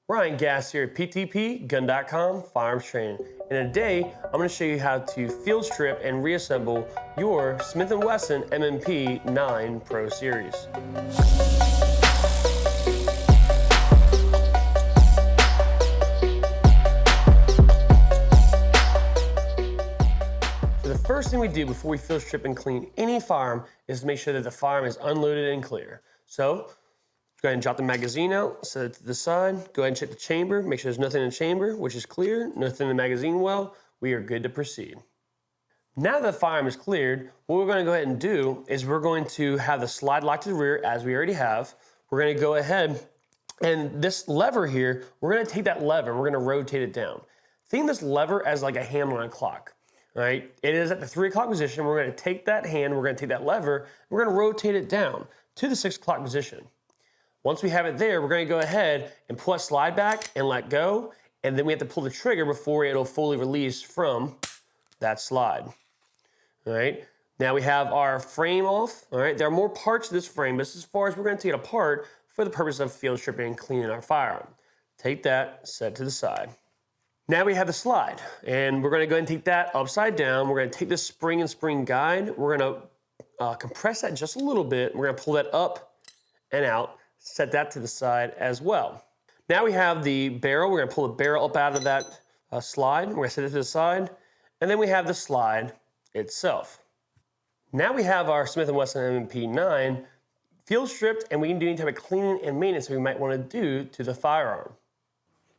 Ryan Gass here at PTPGun.com Firearms Training. And today, I'm going to show you how to field strip and reassemble your Smith & Wesson M&P 9 Pro Series. So the first thing we do before we field strip and clean any firearm is to make sure that the firearm is unloaded and clear. So go ahead and drop the magazine out, set it to the side. Go ahead and check the chamber, make sure there's nothing in the chamber, which is clear, nothing in the magazine well. We are good to proceed. Now that the firearm is cleared, what we're going to go ahead and do is we're going to have the slide locked to the rear, as we already have. We're going to go ahead and this lever here, we're going to take that lever and we're going to rotate it down. Think of this lever as like a hammer on a clock. All right, it is at the 3 o'clock position. We're going to take that hand, we're going to take that lever, we're going to rotate it down to the 6 o'clock position. Once we have it there, we're going to go ahead and pull that slide back and let go, and then we have to pull the trigger before it'll fully release from that slide. All right, now we have our frame off. All right, there are more parts to this frame, but this is as far as we're going to take it apart for the purpose of field stripping and cleaning our firearm. Take that, set to the side. Now we have the slide, and we're going to go ahead and take that upside down. We're going to take this spring and spring guide. We're going to compress that just a little bit. We're going to pull that up and out. Set that to the side as well. Now we have the barrel. We're going to pull the barrel up out of that slide. We're going to set it to the side. And then we have the slide itself. Now we have our Smith & Wesson M&P 9 field stripped, and we can do any type of cleaning and maintenance we might want to do to the firearm.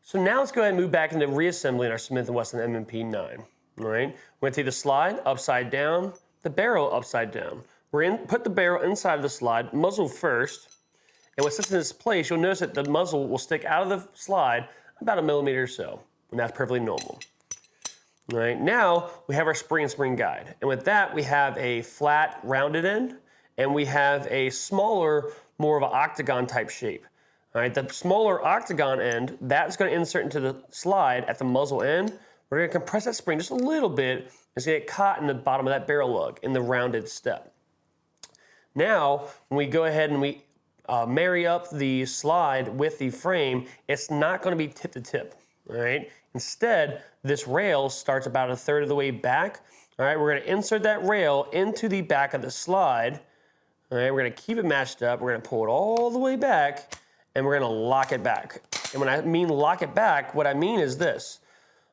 So now let's go ahead and move back into reassembling our Smith & Wesson M&P 9. All right, we're going to take the slide upside down, the barrel upside down. We're going to put the barrel inside of the slide, muzzle first. And when it sits in this place, you'll notice that the muzzle will stick out of the slide about 1 millimeter or so, and that's perfectly normal. All right, now we have our spring and spring guide. And with that, we have a flat, rounded end, and we have a smaller, more of an octagon type shape. All right, the smaller octagon end, that's going to insert into the slide at the muzzle end. We're going to compress that spring just a little bit. It's going to get caught in the bottom of that barrel lug in the rounded step. Now, when we go ahead and we marry up the slide with the frame, it's not going to be tip to tip, all right? Instead, this rail starts about 1/3 of the way back, all right? We're going to insert that rail into the back of the slide, all right? We're going to keep it matched up. We're going to pull it all the way back, and we're going to lock it back. And when I mean lock it back, what I mean is this.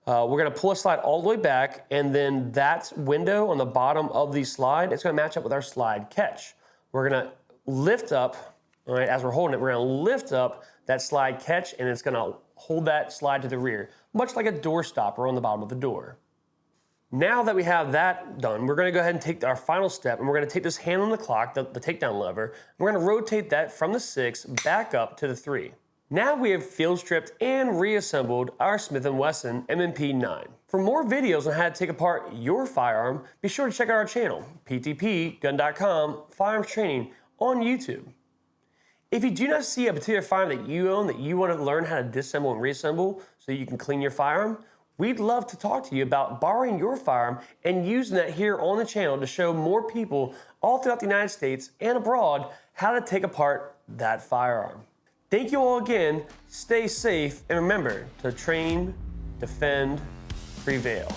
We're going to pull a slide all the way back, and then that window on the bottom of the slide, it's going to match up with our slide catch. We're going to lift up. All right, as we're holding it, we're going to lift up that slide catch, and it's going to hold that slide to the rear, much like a door stopper on the bottom of the door. Now that we have that done, we're going to go ahead and take our final step, and we're going to take this hand on the clock, the takedown lever, and we're going to rotate that from the 6 back up to the 3. Now we have field stripped and reassembled our Smith & Wesson M&P 9. For more videos on how to take apart your firearm, be sure to check out our channel, PTPGun.com Firearms Training on YouTube. If you do not see a particular firearm that you own that you want to learn how to disassemble and reassemble so you can clean your firearm, we'd love to talk to you about borrowing your firearm and using that here on the channel to show more people all throughout the United States and abroad how to take apart that firearm. Thank you all again, stay safe, and remember to train, defend, prevail.